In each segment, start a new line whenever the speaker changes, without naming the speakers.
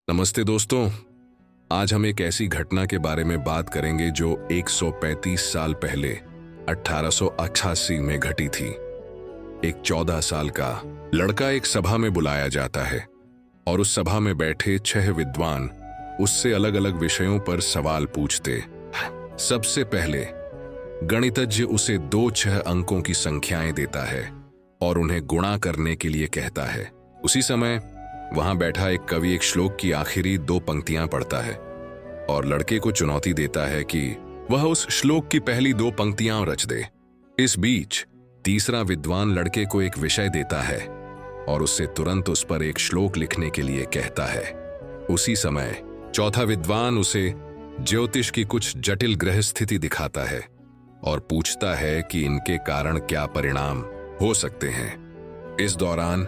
नमस्ते दोस्तों। आज हम एक ऐसी घटना के बारे में बात करेंगे जो 135 साल पहले 1888 में घटी थी। एक 14 साल का लड़का एक सभा में बुलाया जाता है और उस सभा में बैठे 6 विद्वान उससे अलग अलग विषयों पर सवाल पूछते। सबसे पहले गणितज्ञ उसे 2-6 अंकों की संख्याएं देता है और उन्हें गुणा करने के लिए कहता है। उसी समय वहां बैठा एक कवि एक श्लोक की आखिरी 2 पंक्तियां पढ़ता है और लड़के को चुनौती देता है कि वह उस श्लोक की पहली 2 पंक्तियां रच दे। इस बीच तीसरा विद्वान लड़के को एक विषय देता है और उससे तुरंत उस पर एक श्लोक लिखने के लिए कहता है। उसी समय चौथा विद्वान उसे ज्योतिष की कुछ जटिल ग्रह स्थिति दिखाता है और पूछता है कि इनके कारण क्या परिणाम हो सकते हैं। इस दौरान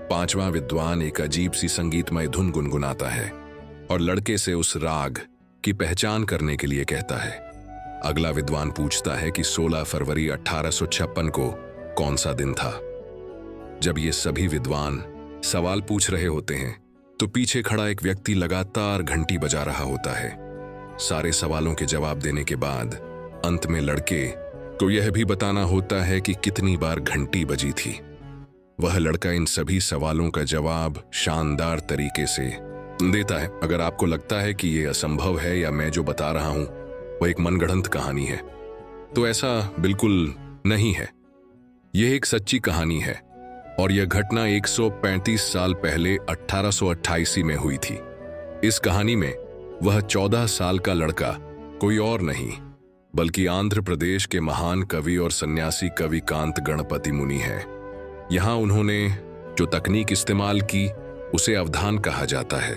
5वां विद्वान एक अजीब सी संगीतमय धुन गुनगुनाता है और लड़के से उस राग की पहचान करने के लिए कहता है। अगला विद्वान पूछता है कि 16 फरवरी 1856 को कौन सा दिन था। जब ये सभी विद्वान सवाल पूछ रहे होते हैं तो पीछे खड़ा एक व्यक्ति लगातार घंटी बजा रहा होता है। सारे सवालों के जवाब देने के बाद अंत में लड़के को यह भी बताना होता है कि कितनी बार घंटी बजी थी। वह लड़का इन सभी सवालों का जवाब शानदार तरीके से देता है। अगर आपको लगता है कि यह असंभव है या मैं जो बता रहा हूं वह एक मनगढ़ंत कहानी है, तो ऐसा बिल्कुल नहीं है। यह एक सच्ची कहानी है और यह घटना 135 साल पहले 1888 में हुई थी। इस कहानी में वह 14 साल का लड़का कोई और नहीं बल्कि आंध्र प्रदेश के महान कवि और सन्यासी कवि कांत गणपति मुनि है। यहां उन्होंने जो तकनीक इस्तेमाल की उसे अवधान कहा जाता है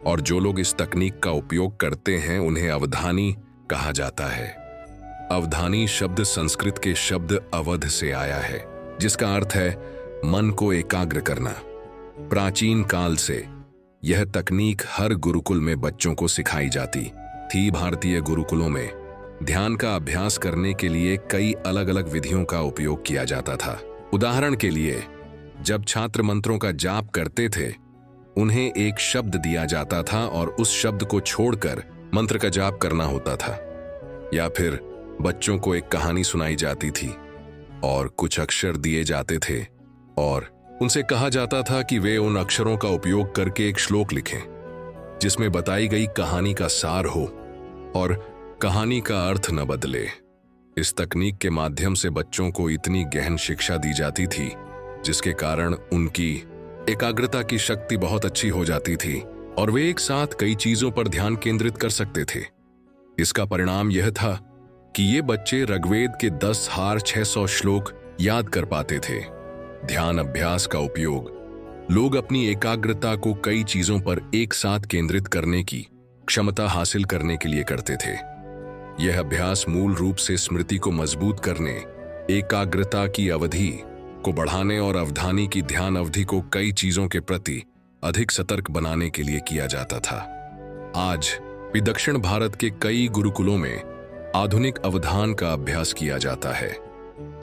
और जो लोग इस तकनीक का उपयोग करते हैं उन्हें अवधानी कहा जाता है। अवधानी शब्द संस्कृत के शब्द अवध से आया है जिसका अर्थ है मन को एकाग्र करना। प्राचीन काल से यह तकनीक हर गुरुकुल में बच्चों को सिखाई जाती थी। भारतीय गुरुकुलों में ध्यान का अभ्यास करने के लिए कई अलग अलग विधियों का उपयोग किया जाता था। उदाहरण के लिए जब छात्र मंत्रों का जाप करते थे उन्हें एक शब्द दिया जाता था और उस शब्द को छोड़कर मंत्र का जाप करना होता था, या फिर बच्चों को एक कहानी सुनाई जाती थी और कुछ अक्षर दिए जाते थे और उनसे कहा जाता था कि वे उन अक्षरों का उपयोग करके एक श्लोक लिखें जिसमें बताई गई कहानी का सार हो और कहानी का अर्थ न बदले। इस तकनीक के माध्यम से बच्चों को इतनी गहन शिक्षा दी जाती थी जिसके कारण उनकी एकाग्रता की शक्ति बहुत अच्छी हो जाती थी और वे एक साथ कई चीजों पर ध्यान केंद्रित कर सकते थे। इसका परिणाम यह था कि ये बच्चे ऋग्वेद के 10,600 श्लोक याद कर पाते थे। ध्यान अभ्यास का उपयोग लोग अपनी एकाग्रता को कई चीजों पर एक साथ केंद्रित करने की क्षमता हासिल करने के लिए करते थे। यह अभ्यास मूल रूप से स्मृति को मजबूत करने, एकाग्रता की अवधि को बढ़ाने और अवधानी की ध्यान अवधि को कई चीजों के प्रति अधिक सतर्क बनाने के लिए किया जाता था। आज भी दक्षिण भारत के कई गुरुकुलों में आधुनिक अवधान का अभ्यास किया जाता है।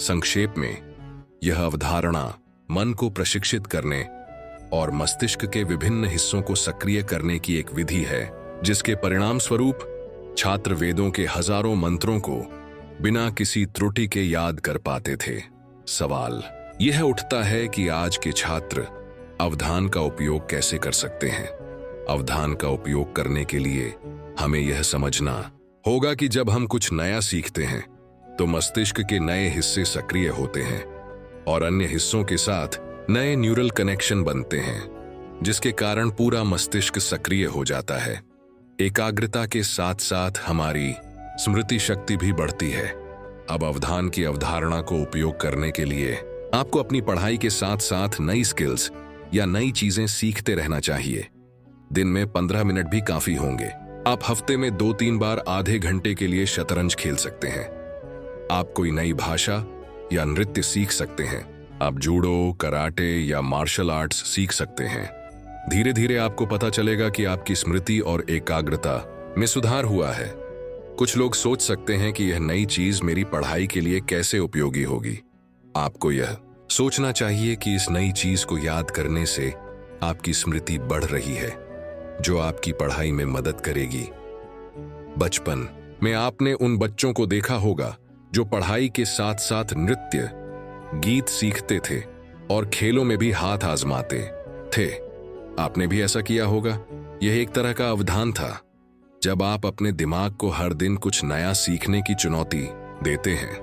संक्षेप में यह अवधारणा मन को प्रशिक्षित करने और मस्तिष्क के विभिन्न हिस्सों को सक्रिय करने की एक विधि है जिसके परिणाम स्वरूप छात्र वेदों के हजारों मंत्रों को बिना किसी त्रुटि के याद कर पाते थे। सवाल यह उठता है कि आज के छात्र अवधान का उपयोग कैसे कर सकते हैं। अवधान का उपयोग करने के लिए हमें यह समझना होगा कि जब हम कुछ नया सीखते हैं तो मस्तिष्क के नए हिस्से सक्रिय होते हैं और अन्य हिस्सों के साथ नए न्यूरल कनेक्शन बनते हैं जिसके कारण पूरा मस्तिष्क सक्रिय हो जाता है। एकाग्रता के साथ साथ हमारी स्मृति शक्ति भी बढ़ती है। अब अवधान की अवधारणा को उपयोग करने के लिए आपको अपनी पढ़ाई के साथ साथ नई स्किल्स या नई चीजें सीखते रहना चाहिए। दिन में 15 मिनट भी काफी होंगे। आप हफ्ते में 2-3 बार आधे घंटे के लिए शतरंज खेल सकते हैं। आप कोई नई भाषा या नृत्य सीख सकते हैं। आप जूडो, कराटे या मार्शल आर्ट्स सीख सकते हैं। धीरे धीरे आपको पता चलेगा कि आपकी स्मृति और एकाग्रता में सुधार हुआ है। कुछ लोग सोच सकते हैं कि यह नई चीज मेरी पढ़ाई के लिए कैसे उपयोगी होगी। आपको यह सोचना चाहिए कि इस नई चीज को याद करने से आपकी स्मृति बढ़ रही है जो आपकी पढ़ाई में मदद करेगी। बचपन में आपने उन बच्चों को देखा होगा जो पढ़ाई के साथ साथ नृत्य, गीत सीखते थे और खेलों में भी हाथ आजमाते थे। आपने भी ऐसा किया होगा। यह एक तरह का अवधान था। जब आप अपने दिमाग को हर दिन कुछ नया सीखने की चुनौती देते हैं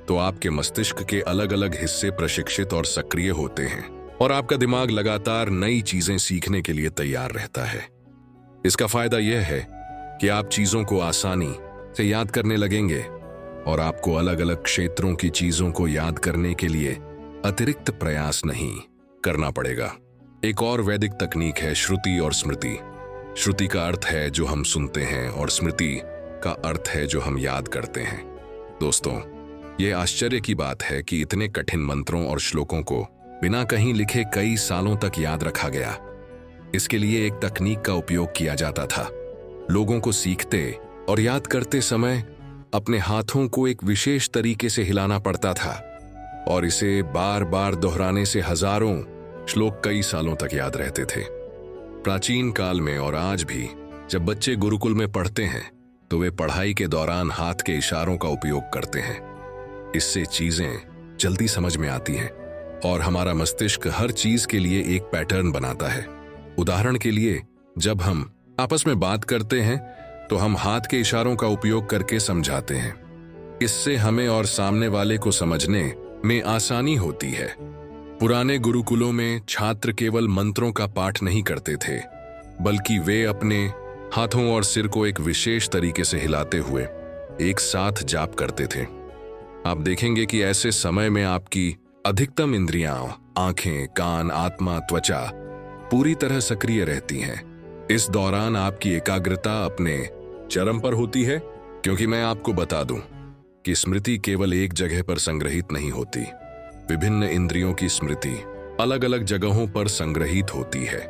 तो आपके मस्तिष्क के अलग अलग हिस्से प्रशिक्षित और सक्रिय होते हैं और आपका दिमाग लगातार नई चीजें सीखने के लिए तैयार रहता है। इसका फायदा यह है कि आप चीजों को आसानी से याद करने लगेंगे और आपको अलग अलग क्षेत्रों की चीजों को याद करने के लिए अतिरिक्त प्रयास नहीं करना पड़ेगा। एक और वैदिक तकनीक है श्रुति और स्मृति। श्रुति का अर्थ है जो हम सुनते हैं और स्मृति का अर्थ है जो हम याद करते हैं। दोस्तों, यह आश्चर्य की बात है कि इतने कठिन मंत्रों और श्लोकों को बिना कहीं लिखे कई सालों तक याद रखा गया। इसके लिए एक तकनीक का उपयोग किया जाता था। लोगों को सीखते और याद करते समय अपने हाथों को एक विशेष तरीके से हिलाना पड़ता था और इसे बार बार दोहराने से हजारों श्लोक कई सालों तक याद रहते थे। प्राचीन काल में और आज भी जब बच्चे गुरुकुल में पढ़ते हैं तो वे पढ़ाई के दौरान हाथ के इशारों का उपयोग करते हैं। इससे चीजें जल्दी समझ में आती हैं और हमारा मस्तिष्क हर चीज के लिए एक पैटर्न बनाता है। उदाहरण के लिए, जब हम आपस में बात करते हैं तो हम हाथ के इशारों का उपयोग करके समझाते हैं। इससे हमें और सामने वाले को समझने में आसानी होती है। पुराने गुरुकुलों में छात्र केवल मंत्रों का पाठ नहीं करते थे, बल्कि वे अपने हाथों और सिर को एक विशेष तरीके से हिलाते हुए एक साथ जाप करते थे। आप देखेंगे कि ऐसे समय में आपकी अधिकतम इंद्रियां, आंखें, कान, आत्मा, त्वचा पूरी तरह सक्रिय रहती हैं। इस दौरान आपकी एकाग्रता अपने चरम पर होती है, क्योंकि मैं आपको बता दूं कि स्मृति केवल एक जगह पर संग्रहित नहीं होती। विभिन्न इंद्रियों की स्मृति अलग अलग जगहों पर संग्रहित होती है।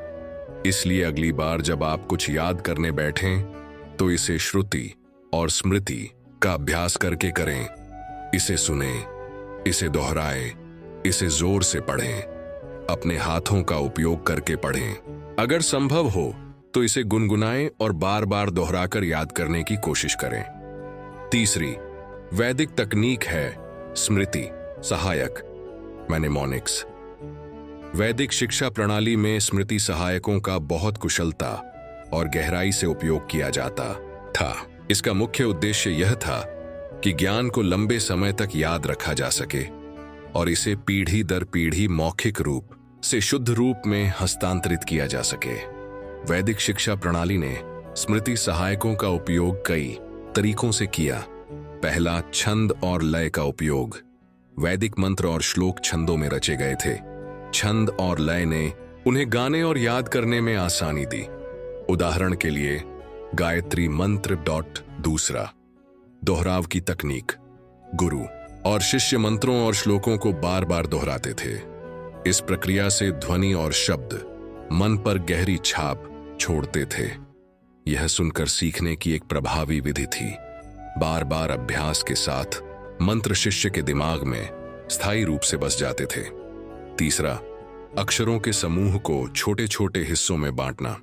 इसलिए अगली बार जब आप कुछ याद करने बैठें तो इसे श्रुति और स्मृति का अभ्यास करके करें। इसे सुनें, इसे दोहराएं, इसे जोर से पढ़ें, अपने हाथों का उपयोग करके पढ़ें। अगर संभव हो तो इसे गुनगुनाएं और बार बार दोहराकर याद करने की कोशिश करें। तीसरी वैदिक तकनीक है स्मृति सहायक, मैनेमोनिक्स। वैदिक शिक्षा प्रणाली में स्मृति सहायकों का बहुत कुशलता और गहराई से उपयोग किया जाता था। इसका मुख्य उद्देश्य यह था कि ज्ञान को लंबे समय तक याद रखा जा सके और इसे पीढ़ी दर पीढ़ी मौखिक रूप से शुद्ध रूप में हस्तांतरित किया जा सके। वैदिक शिक्षा प्रणाली ने स्मृति सहायकों का उपयोग कई तरीकों से किया। पहला, छंद और लय का उपयोग। वैदिक मंत्र और श्लोक छंदों में रचे गए थे। छंद और लय ने उन्हें गाने और याद करने में आसानी दी। उदाहरण के लिए गायत्री मंत्र। दूसरा, दोहराव की तकनीक। गुरु और शिष्य मंत्रों और श्लोकों को बार बार दोहराते थे। इस प्रक्रिया से ध्वनि और शब्द मन पर गहरी छाप छोड़ते थे। यह सुनकर सीखने की एक प्रभावी विधि थी। बार बार अभ्यास के साथ मंत्र शिष्य के दिमाग में स्थायी रूप से बस जाते थे। तीसरा, अक्षरों के समूह को छोटे छोटे हिस्सों में बांटना।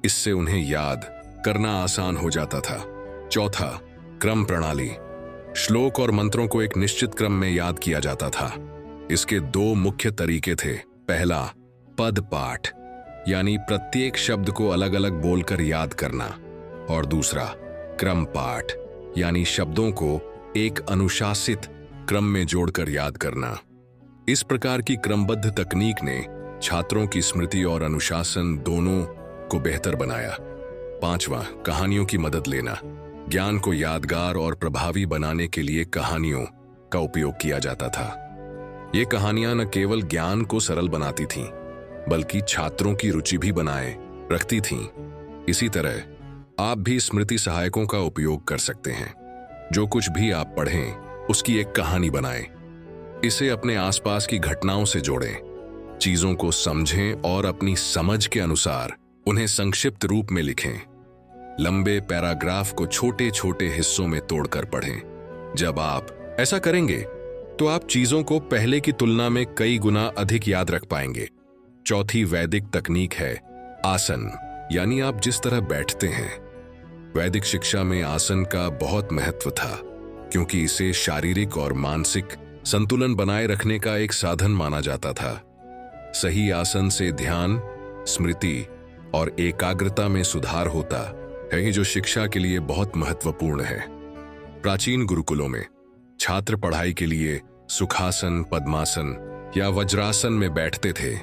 इससे उन्हें याद करना आसान हो जाता था। चौथा, क्रम प्रणाली। श्लोक और मंत्रों को एक निश्चित क्रम में याद किया जाता था। इसके दो मुख्य तरीके थे। पहला, पद पाठ, यानी प्रत्येक शब्द को अलग अलग बोलकर याद करना, और दूसरा, क्रम पाठ, यानी शब्दों को एक अनुशासित क्रम में जोड़कर याद करना। इस प्रकार की क्रमबद्ध तकनीक ने छात्रों की स्मृति और अनुशासन दोनों को बेहतर बनाया। पांचवा, कहानियों की मदद लेना। ज्ञान को यादगार और प्रभावी बनाने के लिए कहानियों का उपयोग किया जाता था। ये कहानियां न केवल ज्ञान को सरल बनाती थीं, बल्कि छात्रों की रुचि भी बनाए रखती थीं। इसी तरह आप भी स्मृति सहायकों का उपयोग कर सकते हैं। जो कुछ भी आप पढ़ें उसकी एक कहानी बनाएं। इसे अपने आसपास की घटनाओं से जोड़ें। चीजों को समझें और अपनी समझ के अनुसार उन्हें संक्षिप्त रूप में लिखें। लंबे पैराग्राफ को छोटे छोटे हिस्सों में तोड़कर पढ़ें। जब आप ऐसा करेंगे तो आप चीजों को पहले की तुलना में कई गुना अधिक याद रख पाएंगे। चौथी वैदिक तकनीक है आसन, यानी आप जिस तरह बैठते हैं। वैदिक शिक्षा में आसन का बहुत महत्व था, क्योंकि इसे शारीरिक और मानसिक संतुलन बनाए रखने का एक साधन माना जाता था। सही आसन से ध्यान, स्मृति और एकाग्रता में सुधार होता है, जो शिक्षा के लिए बहुत महत्वपूर्ण है। प्राचीन गुरुकुलों में छात्र पढ़ाई के लिए सुखासन, पद्मासन या वज्रासन में बैठते थे,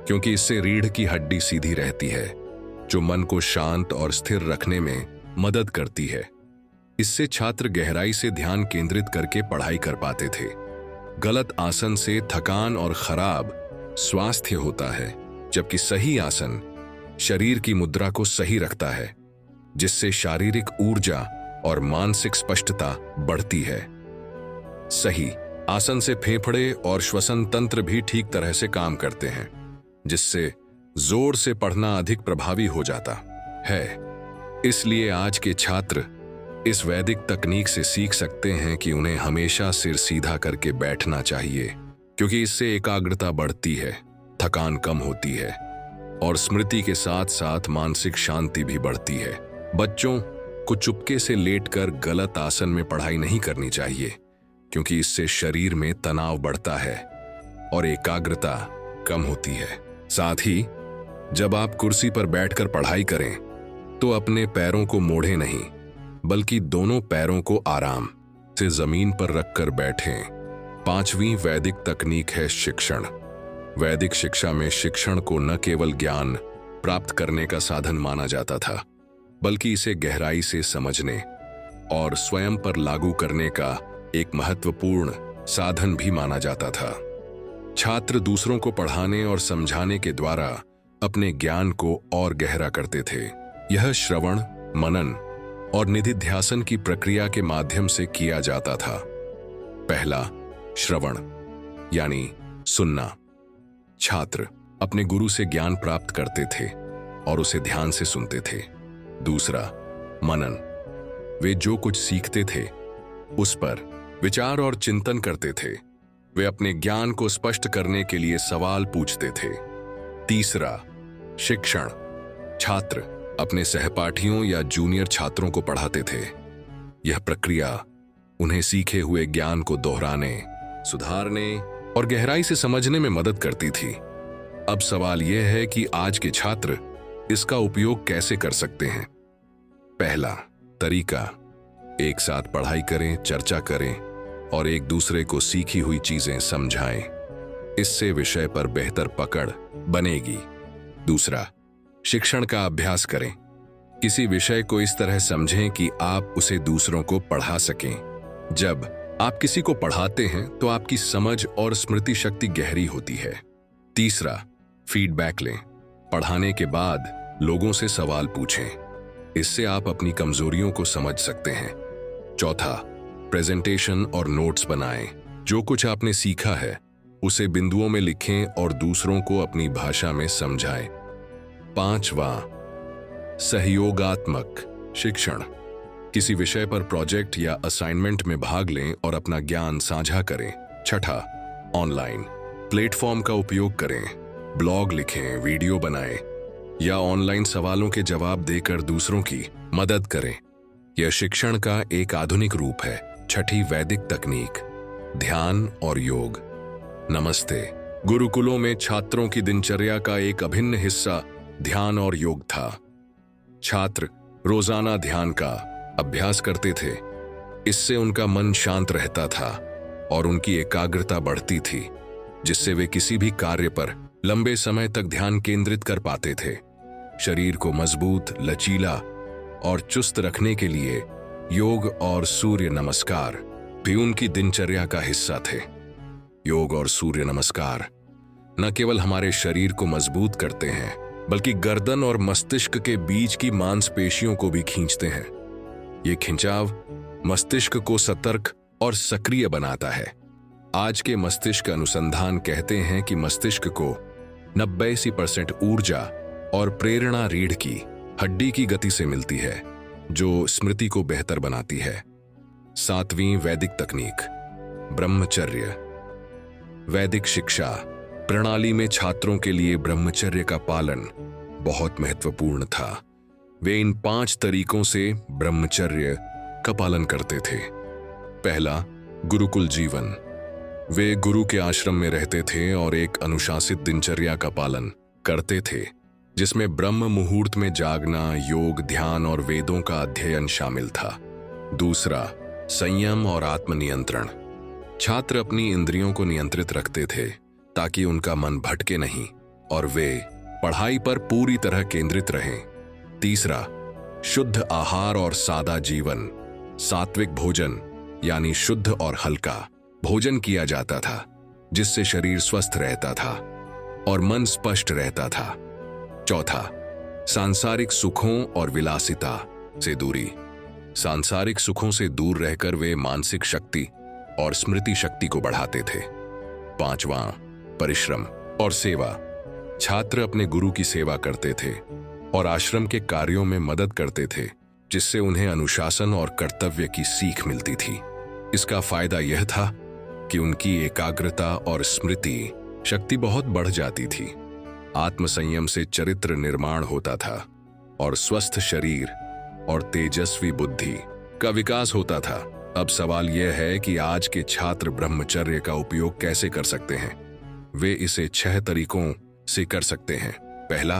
क्योंकि इससे रीढ़ की हड्डी सीधी रहती है, जो मन को शांत और स्थिर रखने में मदद करती है। इससे छात्र गहराई से ध्यान केंद्रित करके पढ़ाई कर पाते थे। गलत आसन से थकान और खराब स्वास्थ्य होता है, जबकि सही आसन शरीर की मुद्रा को सही रखता है, जिससे शारीरिक ऊर्जा और मानसिक स्पष्टता बढ़ती है। सही आसन से फेफड़े और श्वसन तंत्र भी ठीक तरह से काम करते हैं, जिससे जोर से पढ़ना अधिक प्रभावी हो जाता है। इसलिए आज के छात्र इस वैदिक तकनीक से सीख सकते हैं कि उन्हें हमेशा सिर सीधा करके बैठना चाहिए, क्योंकि इससे एकाग्रता बढ़ती है, थकान कम होती है और स्मृति के साथ साथ मानसिक शांति भी बढ़ती है। बच्चों को चुपके से लेटकर गलत आसन में पढ़ाई नहीं करनी चाहिए, क्योंकि इससे शरीर में तनाव बढ़ता है और एकाग्रता कम होती है। साथ ही जब आप कुर्सी पर बैठकर पढ़ाई करें तो अपने पैरों को मोड़ें नहीं, बल्कि दोनों पैरों को आराम से जमीन पर रखकर बैठें। 5वीं वैदिक तकनीक है शिक्षण। वैदिक शिक्षा में शिक्षण को न केवल ज्ञान प्राप्त करने का साधन माना जाता था, बल्कि इसे गहराई से समझने और स्वयं पर लागू करने का एक महत्वपूर्ण साधन भी माना जाता था। छात्र दूसरों को पढ़ाने और समझाने के द्वारा अपने ज्ञान को और गहरा करते थे। यह श्रवण, मनन और निधिध्यासन की प्रक्रिया के माध्यम से किया जाता था। पहला, श्रवण यानी सुनना। छात्र अपने गुरु से ज्ञान प्राप्त करते थे और उसे ध्यान से सुनते थे। दूसरा, मनन। वे जो कुछ सीखते थे उस पर विचार और चिंतन करते थे। वे अपने ज्ञान को स्पष्ट करने के लिए सवाल पूछते थे। तीसरा, शिक्षण। छात्र अपने सहपाठियों या जूनियर छात्रों को पढ़ाते थे। यह प्रक्रिया उन्हें सीखे हुए ज्ञान को दोहराने, सुधारने और गहराई से समझने में मदद करती थी। अब सवाल यह है कि आज के छात्र इसका उपयोग कैसे कर सकते हैं। पहला तरीका, एक साथ पढ़ाई करें, चर्चा करें और एक दूसरे को सीखी हुई चीजें समझाएं। इससे विषय पर बेहतर पकड़ बनेगी। दूसरा, शिक्षण का अभ्यास करें। किसी विषय को इस तरह समझें कि आप उसे दूसरों को पढ़ा सकें। जब आप किसी को पढ़ाते हैं तो आपकी समझ और स्मृति शक्ति गहरी होती है। तीसरा, फीडबैक लें। पढ़ाने के बाद लोगों से सवाल पूछें। इससे आप अपनी कमजोरियों को समझ सकते हैं। चौथा, प्रेजेंटेशन और नोट्स बनाएं। जो कुछ आपने सीखा है उसे बिंदुओं में लिखें और दूसरों को अपनी भाषा में समझाएं। पांचवा, सहयोगात्मक शिक्षण। किसी विषय पर प्रोजेक्ट या असाइनमेंट में भाग लें और अपना ज्ञान साझा करें। छठा, ऑनलाइन प्लेटफॉर्म का उपयोग करें। ब्लॉग लिखें, वीडियो बनाएं या ऑनलाइन सवालों के जवाब देकर दूसरों की मदद करें। यह शिक्षण का एक आधुनिक रूप है। छठी वैदिक तकनीक, ध्यान और योग। नमस्ते। गुरुकुलों में छात्रों की दिनचर्या का एक अभिन्न हिस्सा ध्यान और योग था। छात्र रोजाना ध्यान का अभ्यास करते थे। इससे उनका मन शांत रहता था और उनकी एकाग्रता बढ़ती थी, जिससे वे किसी भी कार्य पर लंबे समय तक ध्यान केंद्रित कर पाते थे। शरीर को मजबूत, लचीला और चुस्त रखने के लिए योग और सूर्य नमस्कार भी उनकी दिनचर्या का हिस्सा थे। योग और सूर्य नमस्कार न केवल हमारे शरीर को मजबूत करते हैं, बल्कि गर्दन और मस्तिष्क के बीच की मांसपेशियों को भी खींचते हैं। ये खिंचाव मस्तिष्क को सतर्क और सक्रिय बनाता है। आज के मस्तिष्क अनुसंधान कहते हैं कि मस्तिष्क को 90% ऊर्जा और प्रेरणा रीढ़ की हड्डी की गति से मिलती है, जो स्मृति को बेहतर बनाती है। 7वीं वैदिक तकनीक, ब्रह्मचर्य। वैदिक शिक्षा प्रणाली में छात्रों के लिए ब्रह्मचर्य का पालन बहुत महत्वपूर्ण था। वे इन 5 तरीकों से ब्रह्मचर्य का पालन करते थे। पहला, गुरुकुल जीवन। वे गुरु के आश्रम में रहते थे और एक अनुशासित दिनचर्या का पालन करते थे, जिसमें ब्रह्म मुहूर्त में जागना, योग, ध्यान और वेदों का अध्ययन शामिल था। दूसरा, संयम और आत्मनियंत्रण। छात्र अपनी इंद्रियों को नियंत्रित रखते थे ताकि उनका मन भटके नहीं और वे पढ़ाई पर पूरी तरह केंद्रित रहें। तीसरा, शुद्ध आहार और सादा जीवन। सात्विक भोजन यानी शुद्ध और हल्का भोजन किया जाता था, जिससे शरीर स्वस्थ रहता था और मन स्पष्ट रहता था। चौथा, सांसारिक सुखों और विलासिता से दूरी। सांसारिक सुखों से दूर रहकर वे मानसिक शक्ति और स्मृति शक्ति को बढ़ाते थे। पांचवां, परिश्रम और सेवा। छात्र अपने गुरु की सेवा करते थे और आश्रम के कार्यों में मदद करते थे, जिससे उन्हें अनुशासन और कर्तव्य की सीख मिलती थी। इसका फायदा यह था कि उनकी एकाग्रता और स्मृति शक्ति बहुत बढ़ जाती थी। आत्मसंयम से चरित्र निर्माण होता था और स्वस्थ शरीर और तेजस्वी बुद्धि का विकास होता था। अब सवाल यह है कि आज के छात्र ब्रह्मचर्य का उपयोग कैसे कर सकते हैं। वे इसे 6 तरीकों से कर सकते हैं। पहला,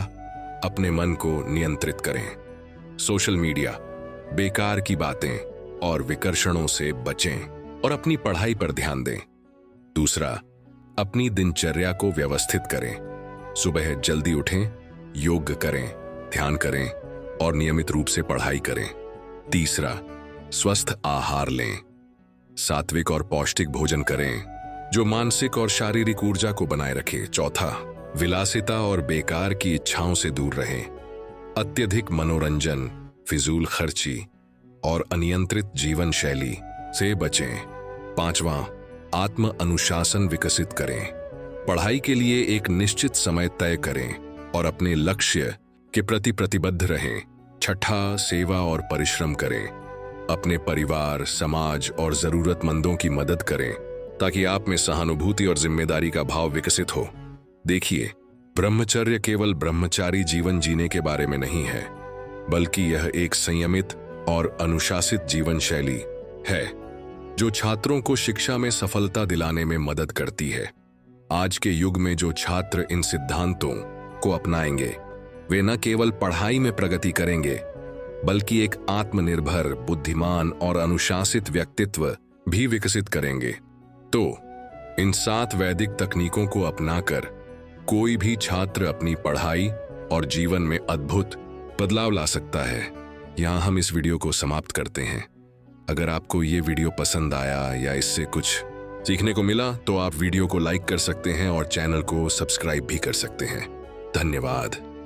अपने मन को नियंत्रित करें। सोशल मीडिया, बेकार की बातें और विकर्षणों से बचें और अपनी पढ़ाई पर ध्यान दें। दूसरा, अपनी दिनचर्या को व्यवस्थित करें। सुबह जल्दी उठें, योग करें, ध्यान करें और नियमित रूप से पढ़ाई करें। तीसरा, स्वस्थ आहार लें। सात्विक और पौष्टिक भोजन करें जो मानसिक और शारीरिक ऊर्जा को बनाए रखे। चौथा, विलासिता और बेकार की इच्छाओं से दूर रहें। अत्यधिक मनोरंजन, फिजूल खर्ची और अनियंत्रित जीवन शैली से बचें। पांचवां, आत्म अनुशासन विकसित करें। पढ़ाई के लिए एक निश्चित समय तय करें और अपने लक्ष्य के प्रति प्रतिबद्ध रहें। छठा, सेवा और परिश्रम करें। अपने परिवार, समाज और जरूरतमंदों की मदद करें ताकि आप में सहानुभूति और जिम्मेदारी का भाव विकसित हो। देखिए, ब्रह्मचर्य केवल ब्रह्मचारी जीवन जीने के बारे में नहीं है, बल्कि यह एक संयमित और अनुशासित जीवन शैली है जो छात्रों को शिक्षा में सफलता दिलाने में मदद करती है। आज के युग में जो छात्र इन सिद्धांतों को अपनाएंगे, वे न केवल पढ़ाई में प्रगति करेंगे, बल्कि एक आत्मनिर्भर, बुद्धिमान और अनुशासित व्यक्तित्व भी विकसित करेंगे। तो इन 7 वैदिक तकनीकों को अपनाकर कोई भी छात्र अपनी पढ़ाई और जीवन में अद्भुत बदलाव ला सकता है। यहाँ हम इस वीडियो को समाप्त करते हैं। अगर आपको ये वीडियो पसंद आया या इससे कुछ सीखने को मिला तो आप वीडियो को लाइक कर सकते हैं और चैनल को सब्सक्राइब भी कर सकते हैं। धन्यवाद।